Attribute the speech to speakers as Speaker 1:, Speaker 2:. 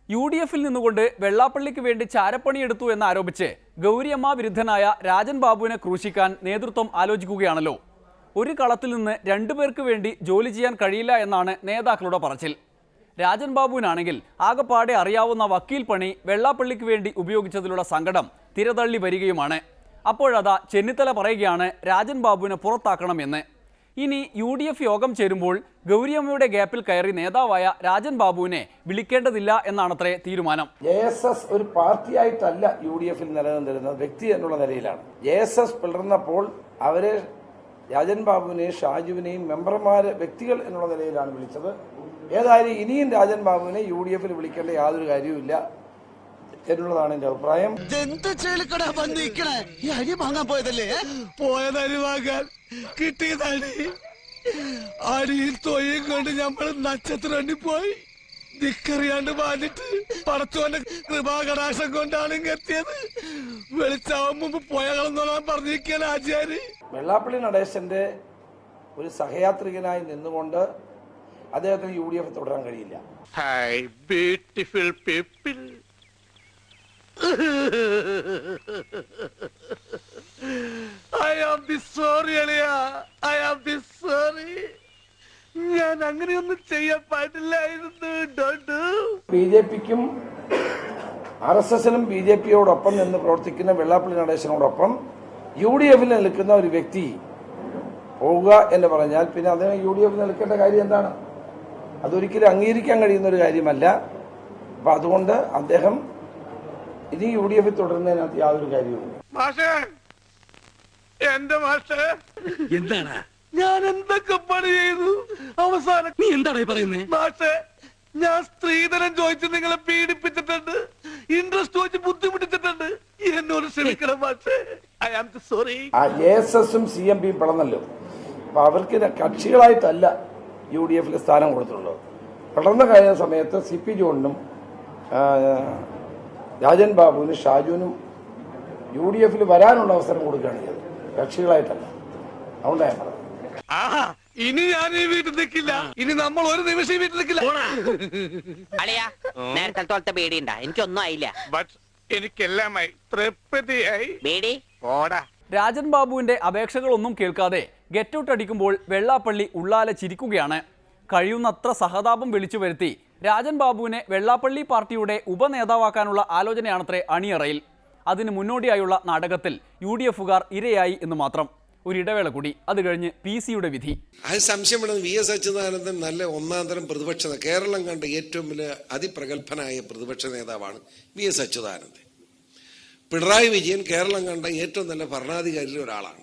Speaker 1: UDF-ൽ നിന്നുകൊണ്ട് വെള്ളാപ്പള്ളിക്ക് വേണ്ടി ചാരപ്പണിയെടുത്തു എന്നാരോപിച്ച് ഗൗരിയമ്മ വിരുദ്ധനായ രാജൻ ബാബുവിനെ ക്രൂശിക്കാൻ നേതൃത്വം ആലോചിക്കുകയാണല്ലോ. ഒരു കളത്തിൽ നിന്ന് രണ്ടുപേർക്ക് വേണ്ടി ജോലി ചെയ്യാൻ കഴിയില്ല എന്നാണ് നേതാക്കളുടെ പറച്ചിൽ. രാജൻ ബാബുവിനാണെങ്കിൽ ആകപ്പാടെ അറിയാവുന്ന വക്കീൽ പണി വെള്ളാപ്പള്ളിക്ക് വേണ്ടി ഉപയോഗിച്ചതിലുള്ള സങ്കടം തിരതള്ളി വരികയുമാണ്. അപ്പോഴതാ ചെന്നിത്തല പറയുകയാണ് രാജൻ ബാബുവിനെ പുറത്താക്കണമെന്ന്. ഇനി UDF യോഗം ചേരുമ്പോൾ ഗൗരിയമ്മയുടെ ഗ്യാപ്പിൽ കയറി നേതാവായ രാജൻ ബാബുവിനെ വിളിക്കേണ്ടതില്ല എന്നാണത്രേ തീരുമാനം.
Speaker 2: JSS ഒരു പാർട്ടിയായിട്ടല്ല UDF-ൽ നിലനിന്നിരുന്നത്, വ്യക്തി എന്നുള്ള നിലയിലാണ്. JSS പിളർന്നപ്പോൾ അവരെ രാജൻ ബാബുവിനെയും ഷാജുവിനെയും മെമ്പർമാരെ വ്യക്തികൾ എന്നുള്ള നിലയിലാണ് വിളിച്ചത്. ഏതായാലും ഇനിയും രാജൻ ബാബുവിനെ UDF-ൽ വിളിക്കേണ്ട യാതൊരു കാര്യവുമില്ല എന്നുള്ളതാണ് എന്റെ അഭിപ്രായം.
Speaker 3: അടിയിൽ തൊയ്യും കൊണ്ട് നമ്മൾ നക്ഷത്രം പോയി ദിക്കറിയാണ്ട് പാഞ്ഞിട്ട് പടച്ചോന്റെ കൃപാകടാശം കൊണ്ടാണ് എത്തിയത്. വെളിച്ചാവും മുമ്പ് പോയകളെന്നോളാൻ പറഞ്ഞിരിക്കുകയാണ് ആചാര്യ.
Speaker 2: വെള്ളാപ്പള്ളി നടേശന്റെ ഒരു സഹയാത്രികനായി നിന്നുകൊണ്ട് അദ്ദേഹത്തിന് UDF തുടരാൻ കഴിയില്ല.
Speaker 3: Hi beautiful people, I am sorry അളിയ, I am sorry. ഞാൻ അങ്ങനെയൊന്നും ചെയ്യാൻ പാടില്ലായിരുന്നു.
Speaker 2: BJP-ക്കും RSS-നും BJP-യോടൊപ്പം നിന്ന് പ്രവർത്തിക്കുന്ന വെള്ളാപ്പള്ളി നടേശനോടൊപ്പം UDF-ൽ നിൽക്കുന്ന ഒരു വ്യക്തി പോവുക എന്ന് പറഞ്ഞാൽ പിന്നെ അദ്ദേഹം UDF-ൽ നിൽക്കേണ്ട കാര്യം എന്താണ്? അതൊരിക്കലും അംഗീകരിക്കാൻ കഴിയുന്ന ഒരു കാര്യമല്ല. അപ്പൊ അതുകൊണ്ട് അദ്ദേഹം ഇനി UDF-ൽ തുടരുന്നതിനകത്ത് യാതൊരു കാര്യവും.
Speaker 3: എന്റെ മാഷേ, എന്താണ് ഞാൻ എന്തൊക്കെ പണി ചെയ്തു? അവസാനം നീ എന്താണ് പറയുന്നത്? മാഷേ, ഞാൻ സ്ത്രീധനം ചോദിച്ച് നിങ്ങളെ പീഡിപ്പിച്ചിട്ടുണ്ട്, ഇൻട്രസ്റ്റ് ചോദിച്ച് ബുദ്ധിമുട്ടിച്ചിട്ടുണ്ട്. എന്നോട് ക്ഷമിക്കണം മാഷേ. I am sorry.
Speaker 2: JSS-ഉം CMP-യും പിളർന്നല്ലോ. അപ്പൊ അവർക്ക് കക്ഷികളായിട്ടല്ല UDF-ൽ സ്ഥാനം കൊടുത്തിട്ടുള്ളത്. പിളർന്ന കഴിഞ്ഞ സമയത്ത് CP ജോണിനും രാജൻ ബാബുവിനും ഷാജുവിനും UDF-ൽ വരാനുള്ള അവസരം കൊടുക്കുകയാണ് ചെയ്തത്, കക്ഷികളായിട്ടല്ല. അതുകൊണ്ടാണ് ഞാൻ പറഞ്ഞത്.
Speaker 3: ഇനി ഞാൻ ഈ വീട്ടിൽ നിൽക്കില്ല. ഇനി നമ്മൾ ഒരു നിമിഷം വീട്ടിൽ നിൽക്കില്ല.
Speaker 4: നേരത്തെ പേടിയുണ്ട, എനിക്കൊന്നും ആയില്ല.
Speaker 3: എനിക്കെല്ലാമായി തൃപ്തിയായി.
Speaker 1: രാജൻ ബാബുവിന്റെ അപേക്ഷകളൊന്നും കേൾക്കാതെ ഗെറ്റ് ഔട്ട് അടിക്കുമ്പോൾ വെള്ളാപ്പള്ളി ഉള്ളാലെ ചിരിക്കുകയാണ്. കഴിയുന്നത്ര സഹതാപം വിളിച്ചു വരുത്തി രാജൻ ബാബുവിനെ വെള്ളാപ്പള്ളി പാർട്ടിയുടെ ഉപനേതാവാക്കാനുള്ള ആലോചനയാണത്രേ അണിയറയിൽ. അതിന് മുന്നോടിയായുള്ള നാടകത്തിൽ UDF-കാർ ഇരയായി എന്ന് മാത്രം. ഒരിടവേള കൂടി, അത് കഴിഞ്ഞ് PC-യുടെ വിധി.
Speaker 5: അത് സംശയപ്പെടുന്നത് VS അച്യുതാനന്ദൻ നല്ല ഒന്നാം തരം പ്രതിപക്ഷ, കേരളം കണ്ട ഏറ്റവും വലിയ അതിപ്രഗത്ഭനായ പ്രതിപക്ഷ നേതാവാണ് VS അച്യുതാനന്ദൻ. പിണറായി വിജയൻ കേരളം കണ്ട ഏറ്റവും നല്ല ഭരണാധികാരിയിൽ ഒരാളാണ്.